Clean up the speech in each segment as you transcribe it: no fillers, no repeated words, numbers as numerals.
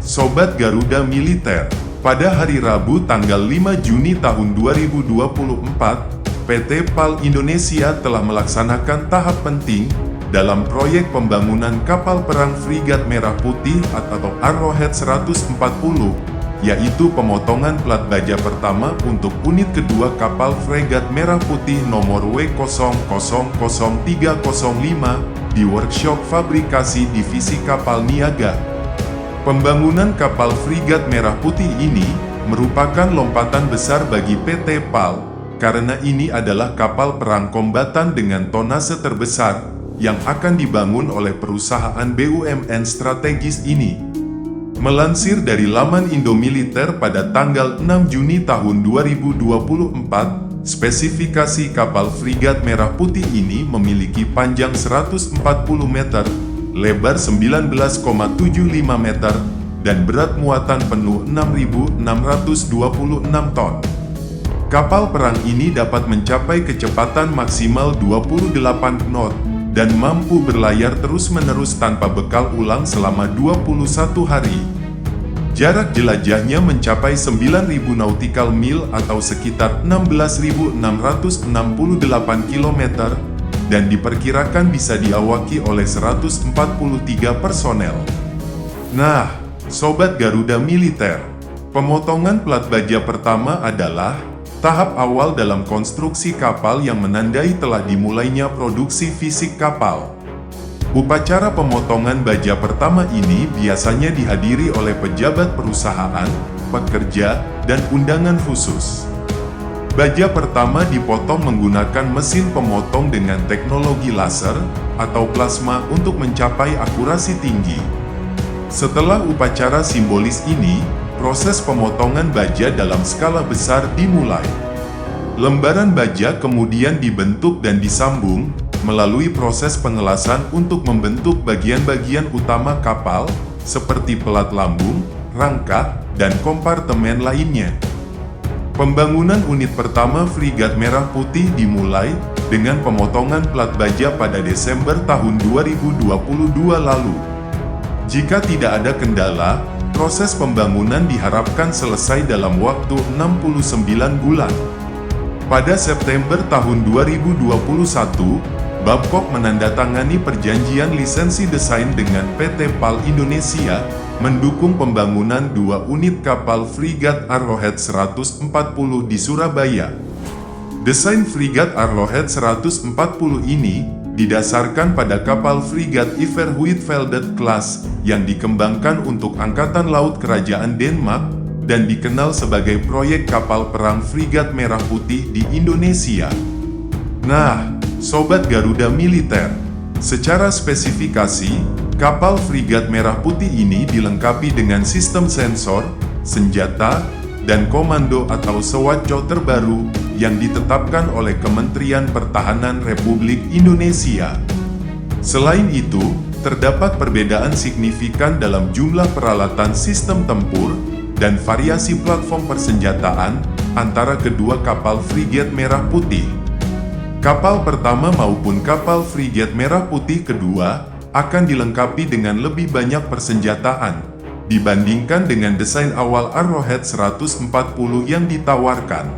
Sobat Garuda Militer, pada hari Rabu tanggal 5 Juni tahun 2024, PT PAL Indonesia telah melaksanakan tahap penting dalam proyek pembangunan kapal perang Frigat Merah Putih atau Arrowhead 140, yaitu pemotongan plat baja pertama untuk unit kedua kapal Fregat Merah Putih nomor W000305 di workshop fabrikasi divisi kapal niaga. Pembangunan kapal Frigat Merah Putih ini merupakan lompatan besar bagi PT PAL, karena ini adalah kapal perang kombatan dengan tonase terbesar yang akan dibangun oleh perusahaan BUMN strategis ini. Melansir dari laman Indomiliter pada tanggal 6 Juni tahun 2024, spesifikasi kapal Frigat Merah Putih ini memiliki panjang 140 meter, lebar 19,75 meter, dan berat muatan penuh 6.626 ton. Kapal perang ini dapat mencapai kecepatan maksimal 28 knot dan mampu berlayar terus-menerus tanpa bekal ulang selama 21 hari. Jarak jelajahnya mencapai 9.000 nautical mil atau sekitar 16.668 km dan diperkirakan bisa diawaki oleh 143 personel. Nah, Sobat Garuda Militer, pemotongan plat baja pertama adalah tahap awal dalam konstruksi kapal yang menandai telah dimulainya produksi fisik kapal. Upacara pemotongan baja pertama ini biasanya dihadiri oleh pejabat perusahaan, pekerja, dan undangan khusus. Baja pertama dipotong menggunakan mesin pemotong dengan teknologi laser atau plasma untuk mencapai akurasi tinggi. Setelah upacara simbolis ini, proses pemotongan baja dalam skala besar dimulai. Lembaran baja kemudian dibentuk dan disambung melalui proses pengelasan untuk membentuk bagian-bagian utama kapal, seperti pelat lambung, rangka, dan kompartemen lainnya. Pembangunan unit pertama Frigat Merah Putih dimulai dengan pemotongan plat baja pada Desember tahun 2022 lalu. Jika tidak ada kendala, proses pembangunan diharapkan selesai dalam waktu 69 bulan. Pada September tahun 2021, Babcock menandatangani perjanjian lisensi desain dengan PT PAL Indonesia, mendukung pembangunan 2 unit kapal Frigat Arrowhead 140 di Surabaya. Desain Frigat Arrowhead 140 ini didasarkan pada kapal Frigat Iver Huitfeldt class yang dikembangkan untuk Angkatan Laut Kerajaan Denmark dan dikenal sebagai proyek kapal perang Frigat Merah Putih di Indonesia. Nah, Sobat Garuda Militer, secara spesifikasi, kapal Frigat Merah Putih ini dilengkapi dengan sistem sensor, senjata, dan komando atau SWATCO terbaru yang ditetapkan oleh Kementerian Pertahanan Republik Indonesia. Selain itu, terdapat perbedaan signifikan dalam jumlah peralatan sistem tempur dan variasi platform persenjataan antara kedua kapal Frigat Merah Putih. Kapal pertama maupun kapal Frigat Merah Putih kedua akan dilengkapi dengan lebih banyak persenjataan dibandingkan dengan desain awal Arrowhead 140 yang ditawarkan.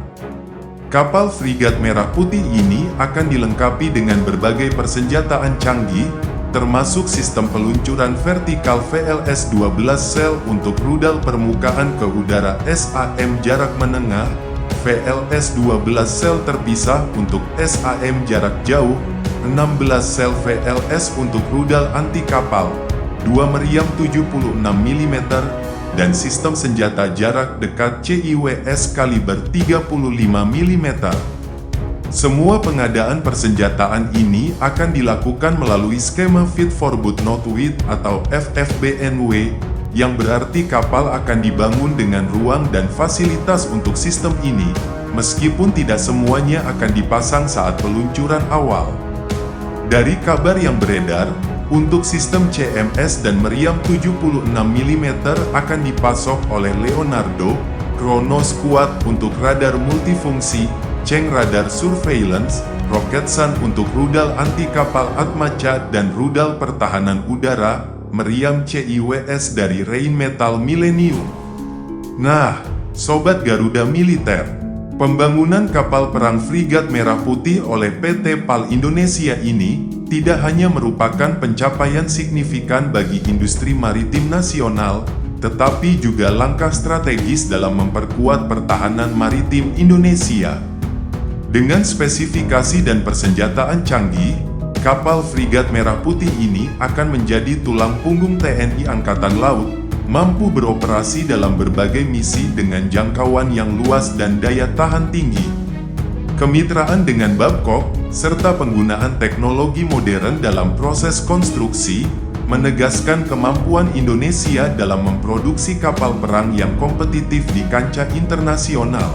Kapal Frigat Merah Putih ini akan dilengkapi dengan berbagai persenjataan canggih, termasuk sistem peluncuran vertikal VLS-12 sel untuk rudal permukaan ke udara SAM jarak menengah, VLS-12 sel terpisah untuk SAM jarak jauh, 16 sel VLS untuk rudal anti kapal, 2 meriam 76 mm, dan sistem senjata jarak dekat CIWS kaliber 35 mm. Semua pengadaan persenjataan ini akan dilakukan melalui skema Fit for Boat Not With atau FFBNW, yang berarti kapal akan dibangun dengan ruang dan fasilitas untuk sistem ini, meskipun tidak semuanya akan dipasang saat peluncuran awal. Dari kabar yang beredar, untuk sistem CMS dan meriam 76 mm akan dipasok oleh Leonardo, Kronos Squad untuk radar multifungsi, Cheng Radar Surveillance, Roketsan untuk rudal anti kapal Atmaca dan rudal pertahanan udara, meriam CIWS dari Rheinmetall Millennium. Nah, Sobat Garuda Militer, pembangunan kapal perang Frigat Merah Putih oleh PT PAL Indonesia ini tidak hanya merupakan pencapaian signifikan bagi industri maritim nasional, tetapi juga langkah strategis dalam memperkuat pertahanan maritim Indonesia. Dengan spesifikasi dan persenjataan canggih, kapal Frigat Merah Putih ini akan menjadi tulang punggung TNI Angkatan Laut, mampu beroperasi dalam berbagai misi dengan jangkauan yang luas dan daya tahan tinggi. Kemitraan dengan Babcock, serta penggunaan teknologi modern dalam proses konstruksi, menegaskan kemampuan Indonesia dalam memproduksi kapal perang yang kompetitif di kancah internasional.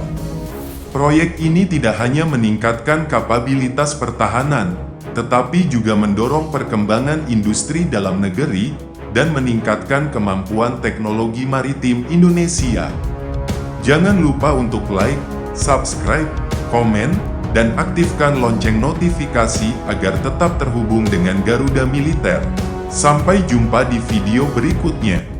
Proyek ini tidak hanya meningkatkan kapabilitas pertahanan, tetapi juga mendorong perkembangan industri dalam negeri dan meningkatkan kemampuan teknologi maritim Indonesia. Jangan lupa untuk like, subscribe, komen, dan aktifkan lonceng notifikasi agar tetap terhubung dengan Garuda Militer. Sampai jumpa di video berikutnya.